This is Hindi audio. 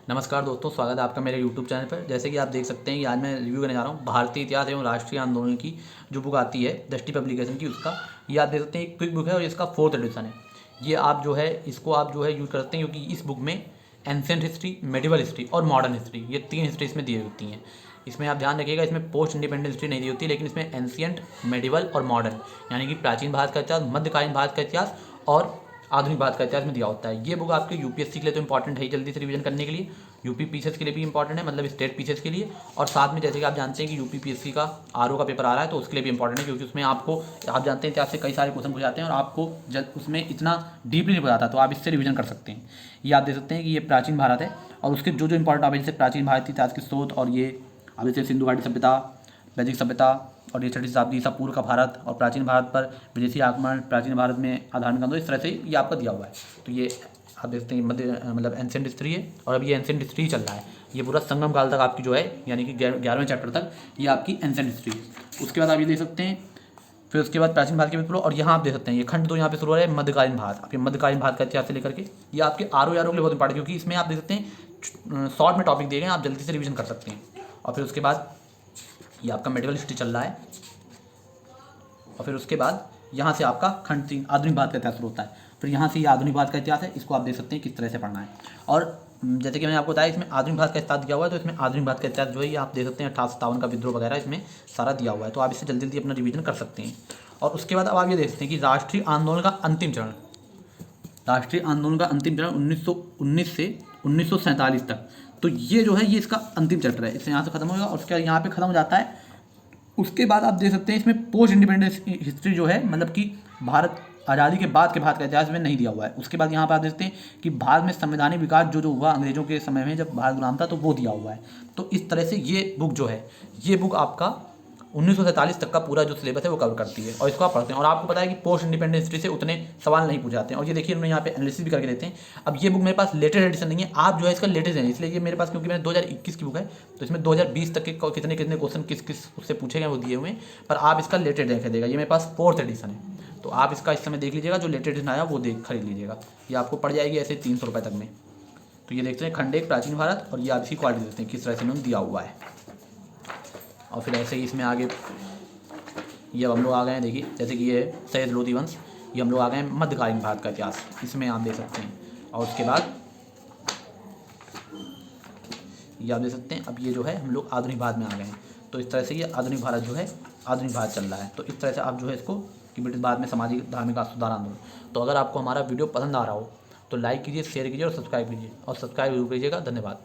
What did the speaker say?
नमस्कार दोस्तों, स्वागत है आपका मेरे YouTube चैनल पर। जैसे कि आप देख सकते हैं कि आज मैं रिव्यू करने जा रहा हूँ भारतीय इतिहास एवं राष्ट्रीय आंदोलन की जो बुक आती है दृष्टि पब्लिकेशन की, उसका ये आप देख सकते हैं एक क्विक बुक है और इसका 4th एडिशन है। ये आप जो है इसको आप जो है यूज़ करते हैं क्योंकि इस बुक में एंशियंट हिस्ट्री, मेडिवल हिस्ट्री और मॉडर्न हिस्ट्री, ये 3 हिस्ट्री इसमें दी होती हैं। इसमें आप ध्यान रखिएगा, इसमें पोस्ट इंडिपेंडेंस हिस्ट्री नहीं दी होती, लेकिन इसमें एंशियंट, मेडिवल और मॉडर्न यानी कि प्राचीन भारत का इतिहास, मध्यकालीन भारत का इतिहास और आधुनिक भारत का इतिहास में दिया होता है। ये बुक आपके यूपीएससी के लिए तो इंपॉर्टेंट है ही, जल्दी से रिवीजन करने के लिए। यूपी पीसीएस के लिए भी इंपॉर्टेंट है, मतलब स्टेट पीसीएस के लिए। और साथ में जैसे कि आप जानते हैं कि यूपी पीएससी का आरओ का पेपर आ रहा है, तो उसके लिए भी इंपॉर्टेंट है क्योंकि उसमें आपको, आप जानते हैं इतिहास से कई सारे क्वेश्चन पूछे जाते हैं और आपको उसमें इतना डीपली नहीं बताता, तो आप इससे रिवीजन कर सकते हैं। ये आप देख सकते हैं कि ये प्राचीन भारत है और उसके जो जो इंपॉर्टेंट टॉपिक, जैसे प्राचीन भारतीय इतिहास की शोध, और ये अब जैसे सिंधु घाटी सभ्यता, वैदिक सभ्यता, और ये 6वीं शताब्दी ईसा पूर्व का भारत, और प्राचीन भारत पर विदेशी आक्रमण, प्राचीन भारत में आधारगत आंदोलन, इस तरह से ये आपका दिया हुआ है। तो ये आप देखते हैं मध्य मतलब एंशिएंट हिस्ट्री है और अभी ये एंशिएंट हिस्ट्री ही चल रहा है। ये पूरा संगम काल तक आपकी जो है, यानी कि 11वें चैप्टर तक ये आपकी एंशिएंट हिस्ट्री है। उसके बाद आप ये देख सकते हैं, फिर उसके बाद प्राचीन भारत के भी, और यहाँ आप देख सकते हैं ये खंड 2 यहाँ पे शुरू हो रहा है मध्यकालीन भारत। आप ये मध्यकालीन भारत का इतिहास से लेकर के ये आपके आर के लिए बहुत इंपॉर्टेंट, क्योंकि इसमें आप देख सकते हैं शॉर्ट में टॉपिक दिए गए हैं, आप जल्दी से रिवीजन कर सकते हैं। और फिर उसके बाद ये आपका मेडिवल हिस्ट्री चल रहा है, और फिर उसके बाद यहाँ से आपका खंड 3 आधुनिक भारत का इतिहास शुरू होता है। फिर यहाँ से ये आधुनिक भारत का इतिहास है, इसको आप देख सकते हैं किस तरह से पढ़ना है। और जैसे कि मैंने आपको बताया, इसमें आधुनिक भारत का इतिहास दिया हुआ है, तो इसमें आधुनिक भारत का इतिहास जो है ये आप देख सकते हैं 1857 का विद्रोह वगैरह इसमें सारा दिया हुआ है, तो आप इससे जल्दी जल्दी अपना रिवीजन कर सकते हैं। और उसके बाद अब आप ये देख सकते हैं कि राष्ट्रीय आंदोलन का अंतिम चरण, राष्ट्रीय आंदोलन का अंतिम चरण 1919 से 1947 तक। तो ये जो है ये इसका अंतिम चैप्टर है, इससे यहाँ से खत्म होगा और उसके बाद यहाँ पे खत्म हो जाता है। उसके बाद आप देख सकते हैं इसमें पोस्ट इंडिपेंडेंस हिस्ट्री जो है, मतलब कि भारत आज़ादी के बाद के भारत का इतिहास में नहीं दिया हुआ है। उसके बाद यहाँ पर आप देखते हैं कि भारत में संवैधानिक विकास जो जो हुआ अंग्रेजों के समय में जब भारत गुलाम था, तो वो दिया हुआ है। तो इस तरह से ये बुक जो है, ये बुक आपका 1947 तक का पूरा जो सिलेबस है वो कवर करती है और इसको आप पढ़ते हैं। और आपको पता है कि पोस्ट इंडिपेंडेंस हिस्ट्री से उतने सवाल नहीं पूछे जाते हैं। और ये देखिए उन्होंने यहाँ पे एनालिसिस भी करके देते हैं। अब ये बुक मेरे पास लेटेस्ट एडिशन नहीं है, आप जो है इसका लेटेस्ट है, इसलिए ये मेरे पास, क्योंकि मैंने 2021 की बुक है, तो इसमें 2020 तक के कितने कितने क्वेश्चन किस किस उससे पूछे गए वो दिए हुए हैं, पर आप इसका लेटेस्ट देख देगा। ये मेरे पास 4th एडिशन है, तो आप इसका इस समय देख लीजिएगा, जो लेटेस्ट एडिशन आया वो खरीद लीजिएगा। ये आपको पड़ जाएगी ऐसे 300 रुपये तक में। तो ये देखते हैं खंड 1 प्राचीन भारत, और ये आप इसकी क्वालिटी देखते हैं किस तरह से इन्होंने दिया हुआ है। और फिर ऐसे ही इसमें आगे ये अब हम लोग आ गए हैं, देखिए जैसे कि ये सैयद लोधी वंश, ये हम लोग आ गए हैं मध्यकालीन भारत का इतिहास, इसमें आप देख सकते हैं। और उसके बाद ये आप देख सकते हैं, अब ये जो है हम लोग आधुनिक भारत में आ गए हैं। तो इस तरह से ये आधुनिक भारत जो है, आधुनिक भारत चल रहा है। तो इस तरह से आप जो है इसको, कि ब्रिटिश भारत में सामाजिक धार्मिक सुधार आंदोलन। तो अगर आपको हमारा वीडियो पसंद आ रहा हो तो लाइक कीजिए, शेयर कीजिए और सब्सक्राइब कीजिए, और सब्सक्राइब जरूर कीजिएगा। धन्यवाद।